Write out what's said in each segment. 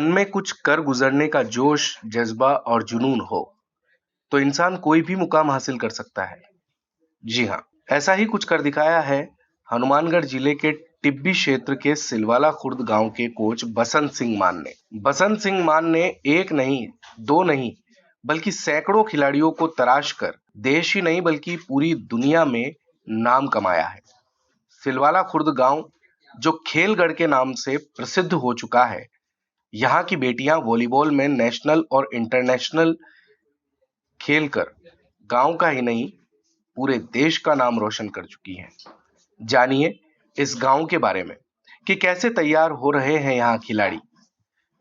मन में कुछ कर गुजरने का जोश, जज्बा और जुनून हो, तो इंसान कोई भी मुकाम हासिल कर सकता है। जी हाँ, ऐसा ही कुछ कर दिखाया है हनुमानगढ़ जिले के टिब्बी क्षेत्र के सिलवाला खुर्द गांव के कोच बसंत सिंह मान ने। बसंत सिंह मान ने एक नहीं, दो नहीं, बल्कि सैकड़ों खिलाड़ियों को तराश कर देश ही नहीं बल्कि पूरी दुनिया में नाम कमाया है। सिलवाला खुर्द गांव, जो खेलगढ़ के नाम से प्रसिद्ध हो चुका है, यहाँ की बेटियां वॉलीबॉल में नेशनल और इंटरनेशनल खेलकर गांव का ही नहीं पूरे देश का नाम रोशन कर चुकी हैं। जानिए इस गांव के बारे में कि कैसे तैयार हो रहे हैं यहाँ खिलाड़ी।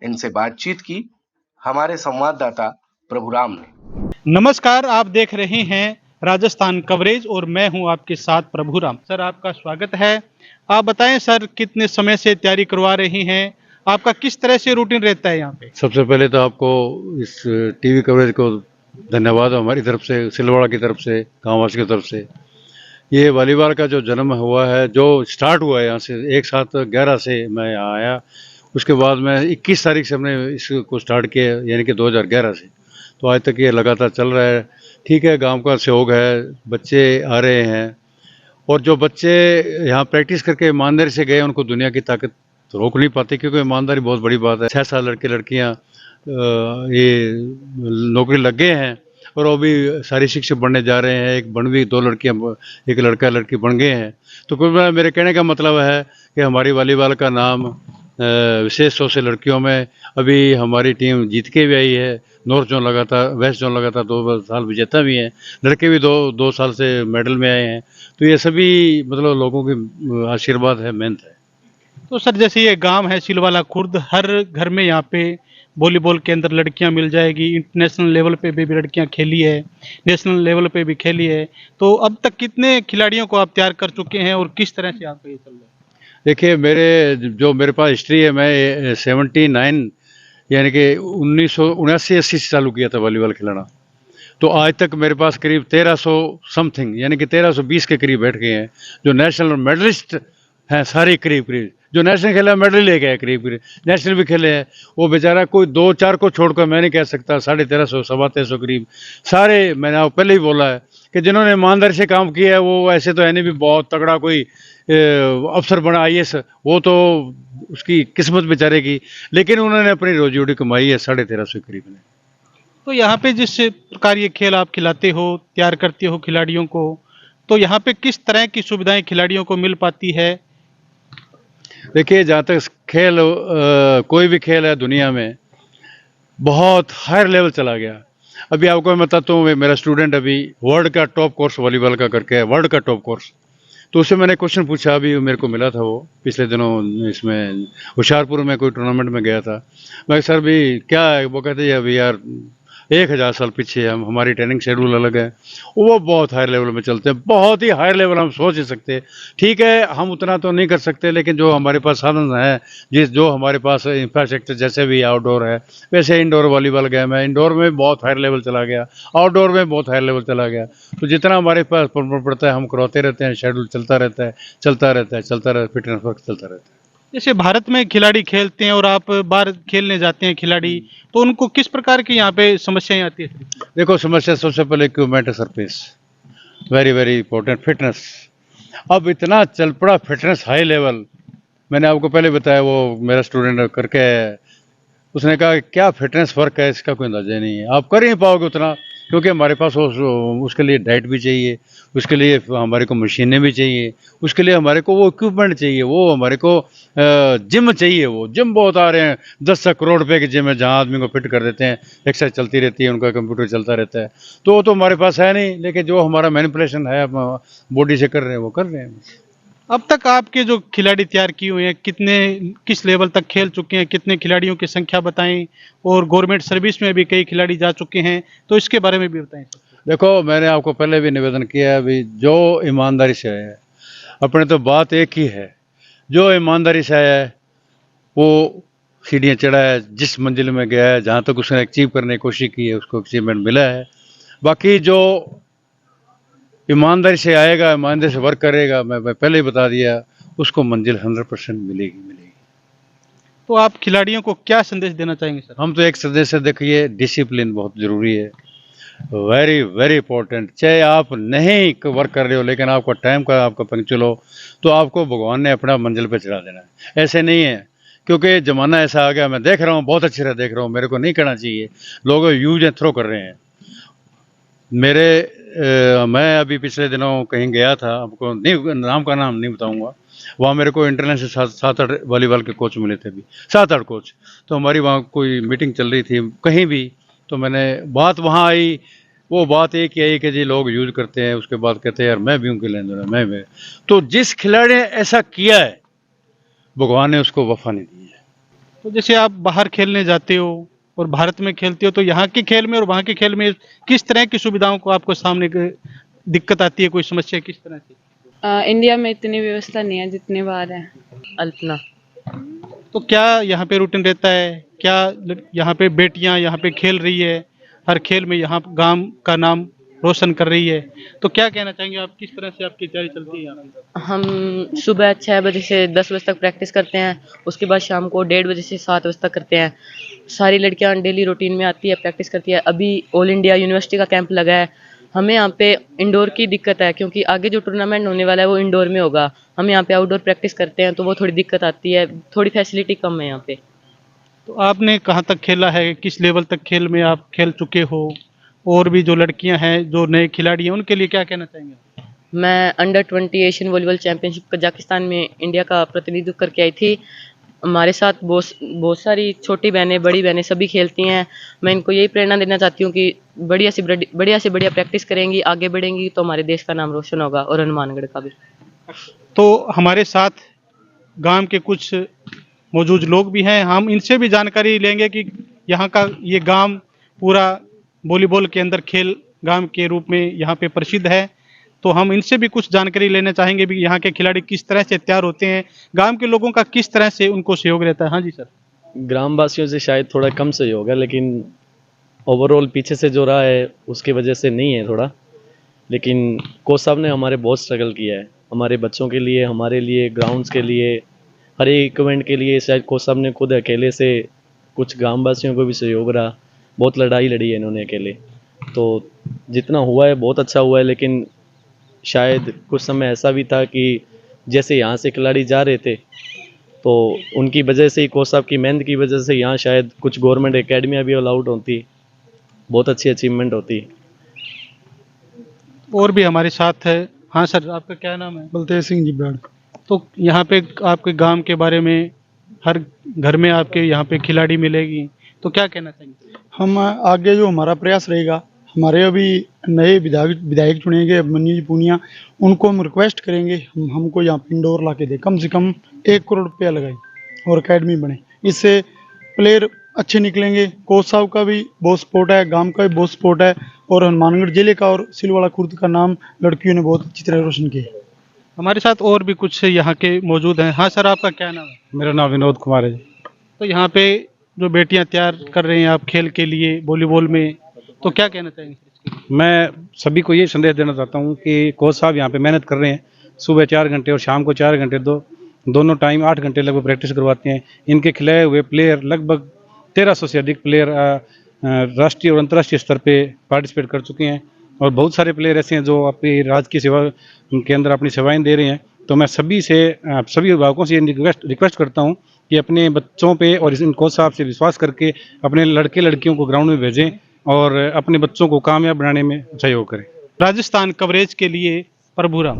इनसे बातचीत की हमारे संवाददाता प्रभुराम ने। नमस्कार, आप देख रहे हैं राजस्थान कवरेज और मैं हूं आपके साथ प्रभुराम। सर, आपका स्वागत है। आप बताएं सर, कितने समय से तैयारी करवा रही हैं? आपका किस तरह से रूटीन रहता है यहाँ पे? सबसे पहले तो आपको इस टीवी कवरेज को धन्यवाद हमारी तरफ से, सिलवाड़ा की तरफ से, गाँववासी की तरफ से। ये वॉलीबॉल का जो जन्म हुआ है, जो स्टार्ट हुआ है यहाँ से 1/7/11 से मैं यहाँ आया। उसके बाद में 21 तारीख से हमने इसको स्टार्ट किया, यानी कि 2011 से। तो आज तक ये लगातार चल रहा है। ठीक है, गांव का सहयोग है, बच्चे आ रहे हैं और जो बच्चे यहाँ प्रैक्टिस करके ईमानदारी से गए, उनको दुनिया की ताकत रोक नहीं पाती, क्योंकि ईमानदारी बहुत बड़ी बात है। 6 साल लड़के लड़कियाँ ये नौकरी लग गए हैं और वो भी सारी शिक्षक बनने जा रहे हैं। एक बन भी, 2 लड़कियाँ, एक लड़का लड़की बन गए हैं। तो कुल मिला मेरे कहने का मतलब है कि हमारी वॉलीबॉल का नाम विशेष तौर से लड़कियों में अभी हमारी टीम जीत के भी आई है। नॉर्थ जोन लगातार, वेस्ट जोन लगातार 2 साल विजेता भी हैं। लड़के भी 2 साल से मेडल में आए हैं। तो ये सभी मतलब लोगों की आशीर्वाद है, मेहनत है। तो सर, जैसे ये गांव है सिलवाला खुर्द, हर घर में यहाँ पे वॉलीबॉल के अंदर लड़कियां मिल जाएगी। इंटरनेशनल लेवल पे भी लड़कियां खेली है, नेशनल लेवल पे भी खेली है। तो अब तक कितने खिलाड़ियों को आप तैयार कर चुके हैं और किस तरह से आपका ये चल रहा है? देखिए, मेरे पास हिस्ट्री है। मैं 79 यानी कि 1979-80 से चालू किया था वॉलीबॉल खिलाना। तो आज तक मेरे पास करीब 1300 समथिंग, यानी कि 1320 के करीब बैठ गए हैं। जो नेशनल मेडलिस्ट हैं सारे करीब करीब, जो नेशनल खेला मेडल ले गए करीब करीब, नेशनल भी खेले हैं। वो बेचारा कोई 2-4 को छोड़कर मैं नहीं कह सकता, 1350, 1350 करीब सारे। मैंने आपको पहले ही बोला है कि जिन्होंने ईमानदारी से काम किया है, वो ऐसे तो है नहीं भी बहुत तगड़ा कोई अफसर बना IAS, वो तो उसकी किस्मत बेचारे की, लेकिन उन्होंने अपनी रोजी रोटी कमाई है 1350 करीब ने। तो यहाँ पे जिस प्रकार ये खेल आप खिलाते हो, तैयार करते हो खिलाड़ियों को, तो यहाँ पे किस तरह की सुविधाएं खिलाड़ियों को मिल पाती है? देखिए, जहाँ तक खेल कोई भी खेल है दुनिया में, बहुत हायर लेवल चला गया। अभी आपको मैं बताता हूँ, मेरा स्टूडेंट अभी वर्ल्ड का टॉप कोर्स वॉलीबॉल का करके है, वर्ल्ड का टॉप कोर्स। तो उससे मैंने क्वेश्चन पूछा, अभी मेरे को मिला था वो पिछले दिनों, इसमें होशियारपुर में कोई टूर्नामेंट में गया था। मैं, सर भी क्या है? वो कहते हैं अभी यार 1000 साल पीछे हम, हमारी ट्रेनिंग शेड्यूल अलग है। वो बहुत हाई लेवल में चलते हैं, बहुत ही हाई लेवल हम सोच नहीं सकते। ठीक है, हम उतना तो नहीं कर सकते, लेकिन जो हमारे पास साधन है, जो हमारे पास इंफ्रास्ट्रक्चर, जैसे भी आउटडोर है, वैसे इंडोर वॉलीबॉल गेम है। इंडोर में बहुत हाई लेवल चला गया, आउटडोर में बहुत हाई लेवल चला गया। तो जितना हमारे पास पड़ता है हम करवाते रहते हैं। शेड्यूल चलता रहता है, चलता रहता है, चलता रहता है, फिटनेस वर्क चलता रहता है। जैसे भारत में खिलाड़ी खेलते हैं और आप बाहर खेलने जाते हैं खिलाड़ी, तो उनको किस प्रकार की यहाँ पे समस्याएं आती है? देखो, समस्या सबसे पहले इक्विपमेंट है, surface very very important, fitness. अब इतना चल पड़ा फिटनेस हाई लेवल। मैंने आपको पहले बताया, वो मेरा स्टूडेंट करके है, उसने कहा कि क्या फिटनेस वर्क है, इसका कोई अंदाजा नहीं है। आप कर ही नहीं पाओगे उतना, क्योंकि हमारे पास उसके लिए डाइट भी चाहिए, उसके लिए हमारे को मशीनें भी चाहिए, उसके लिए हमारे को वो इक्विपमेंट चाहिए, वो हमारे को जिम चाहिए। वो जिम बहुत आ रहे हैं, 10 करोड़ रुपए के जिम है, जहाँ आदमी को फिट कर देते हैं, एक्सरसाइज चलती रहती है, उनका कंप्यूटर चलता रहता है। तो वो तो हमारे पास है नहीं, लेकिन जो हमारा मैनिपुलेशन है बॉडी से कर रहे हैं, वो कर रहे हैं। अब तक आपके जो खिलाड़ी तैयार किए हुए हैं, किस लेवल तक खेल चुके हैं, कितने खिलाड़ियों की संख्या बताएं? और गवर्नमेंट सर्विस में भी कई खिलाड़ी जा चुके हैं, तो इसके बारे में भी बताएं। देखो, मैंने आपको पहले भी निवेदन किया है, अभी जो ईमानदारी से आया है, अपने तो बात एक ही है, जो ईमानदारी से आया है वो सीढ़ियाँ चढ़ा है, जिस मंजिल में गया है, जहाँ तक उसने अचीव करने की कोशिश की है, उसको अचीवमेंट मिला है। बाकी जो ईमानदारी से आएगा, ईमानदारी से वर्क करेगा, मैं पहले ही बता दिया, उसको मंजिल 100% मिलेगी मिलेगी। तो आप खिलाड़ियों को क्या संदेश देना चाहेंगे सर? हम तो एक संदेश से देखिए, डिसिप्लिन बहुत जरूरी है, वेरी वेरी इंपॉर्टेंट। चाहे आप नहीं वर्क कर रहे हो लेकिन आपका टाइम का आपका पंक्चुअल हो तो आपको भगवान ने अपना मंजिल पे चढ़ा देना है। ऐसे नहीं है, क्योंकि ज़माना ऐसा आ गया, मैं देख रहा हूँ, बहुत अच्छी तरह देख रहा हूँ, मेरे को नहीं करना चाहिए, लोग यूज एंड थ्रो कर रहे हैं। मैं अभी पिछले दिनों कहीं गया था, आपको नहीं नाम नहीं बताऊंगा, वहाँ मेरे को इंटरनेशनल 7-8 वॉलीबॉल के कोच मिले थे, अभी 7-8 कोच। तो हमारी वहाँ कोई मीटिंग चल रही थी कहीं भी, तो मैंने बात वहाँ आई, वो बात एक ही आई कि जी लोग यूज करते हैं, उसके बाद कहते हैं यार मैं भी उनके लेन देना, मैं तो जिस खिलाड़ी ने ऐसा किया है भगवान ने उसको वफा नहीं दी है। तो जैसे आप बाहर खेलने जाते हो और भारत में खेलते हो, तो यहाँ के खेल में और वहाँ के खेल में किस तरह की सुविधाओं को आपको सामने दिक्कत आती है, कोई समस्या किस तरह से? इंडिया में इतनी व्यवस्था नहीं है जितने बाहर है। अल्पना। तो क्या यहाँ पे रूटीन रहता है? क्या यहाँ पे बेटियाँ यहाँ पे खेल रही है, हर खेल में यहाँ गांव का नाम रोशन कर रही है, तो क्या कहना चाहेंगे आप, किस तरह से आपकी तैयारी चलती है यहाँ पे? हम सुबह 6 बजे से 10 बजे तक प्रैक्टिस करते हैं, उसके बाद शाम को 1:30 बजे से 7 बजे तक करते हैं। सारी लड़कियां डेली रूटीन में आती है, प्रैक्टिस करती है। अभी ऑल इंडिया यूनिवर्सिटी का कैंप लगा है। हमें यहाँ पे इंडोर की दिक्कत है, क्योंकि आगे जो टूर्नामेंट होने वाला है वो इंडोर में होगा। हम यहाँ पे आउटडोर प्रैक्टिस करते हैं, तो वो थोड़ी दिक्कत आती है, थोड़ी फैसिलिटी कम है यहाँ पे। तो आपने कहाँ तक खेला है, किस लेवल तक खेल में आप खेल चुके हो, और भी जो लड़कियां हैं जो नए खिलाड़ी हैं उनके लिए क्या कहना चाहेंगे? मैं अंडर-20 एशियन वॉलीबॉल चैंपियनशिप कजाकिस्तान में इंडिया का प्रतिनिधित्व करके आई थी। हमारे साथ बहुत सारी छोटी बहनें, बड़ी बहनें सभी खेलती हैं। मैं इनको यही प्रेरणा देना चाहती हूँ कि बढ़िया से बढ़िया प्रैक्टिस करेंगी, आगे बढ़ेंगी तो हमारे देश का नाम रोशन होगा, और हनुमानगढ़ का भी। तो हमारे साथ गांव के कुछ मौजूद लोग भी हैं, हम इनसे भी जानकारी लेंगे कि यहाँ का ये गांव पूरा वॉलीबॉल के अंदर खेल गांव के रूप में यहाँ पे प्रसिद्ध है। तो हम इनसे भी कुछ जानकारी लेना चाहेंगे भी यहाँ के खिलाड़ी किस तरह से तैयार होते हैं, गांव के लोगों का किस तरह से उनको सहयोग रहता है। हाँ जी सर। ग्रामवासियों से शायद थोड़ा कम सहयोग है, लेकिन ओवरऑल पीछे से जो रहा है उसकी वजह से नहीं है थोड़ा, लेकिन कोच साहब ने हमारे बहुत स्ट्रगल किया है, हमारे बच्चों के लिए, हमारे लिए, ग्राउंड्स के लिए, हर एक इवेंट के लिए। शायद कोच साहब ने खुद अकेले से, कुछ ग्रामवासियों को भी सहयोग रहा, बहुत लड़ाई लड़ी है इन्होंने अकेले। तो जितना हुआ है बहुत अच्छा हुआ है, लेकिन शायद कुछ समय ऐसा भी था कि जैसे यहाँ से खिलाड़ी जा रहे थे तो उनकी वजह से ही, कोच साहब की मेहनत की वजह से यहाँ शायद कुछ गवर्नमेंट एकेडमियाँ भी अलाउड होती, बहुत अच्छी अचीवमेंट होती। और भी हमारे साथ है। हाँ सर, आपका क्या नाम है? बलतेज सिंह जी ब्राड। तो यहाँ पे आपके गांव के बारे में, हर घर में आपके यहाँ पे खिलाड़ी मिलेगी, तो क्या कहना चाहेंगे? हम आगे जो हमारा प्रयास रहेगा, हमारे अभी नए विधायक चुनेंगे मनी जी पूनिया, उनको हम रिक्वेस्ट करेंगे हमको यहाँ पे इंडोर ला के दे, कम से कम 1 करोड़ रुपया लगाए और एकेडमी बने, इससे प्लेयर अच्छे निकलेंगे। कोच साहब का भी बहुत सपोर्ट है, गांव का भी बहुत सपोर्ट है, और हनुमानगढ़ जिले का और सिलवाड़ा खुर्द का नाम लड़कियों ने बहुत अच्छी तरह रोशन किया। हमारे साथ और भी कुछ यहाँ के मौजूद हैं। हाँ सर, आपका क्या नाम है? मेरा नाम विनोद कुमार है। तो यहाँ पे जो बेटियां तैयार कर रहे हैं आप खेल के लिए वॉलीबॉल में, तो क्या कहना चाहेंगे? मैं सभी को ये संदेश देना चाहता हूँ कि कोच साहब यहाँ पे मेहनत कर रहे हैं, सुबह 4 घंटे और शाम को 4 घंटे, दोनों टाइम 8 घंटे लगभग प्रैक्टिस करवाते हैं। इनके खिलाए हुए प्लेयर लगभग 1300 से अधिक प्लेयर राष्ट्रीय और अंतर्राष्ट्रीय स्तर पे पार्टिसिपेट कर चुके हैं, और बहुत सारे प्लेयर ऐसे हैं जो अपनी राज्य की सेवा के अंदर अपनी सेवाएं दे रहे हैं। तो मैं सभी अभिभावकों से रिक्वेस्ट करता हूं कि अपने बच्चों पे और इन कोच साहब से विश्वास करके अपने लड़के लड़कियों को ग्राउंड में भेजें और अपने बच्चों को कामयाब बनाने में सहयोग करें। राजस्थान कवरेज के लिए प्रभुराम।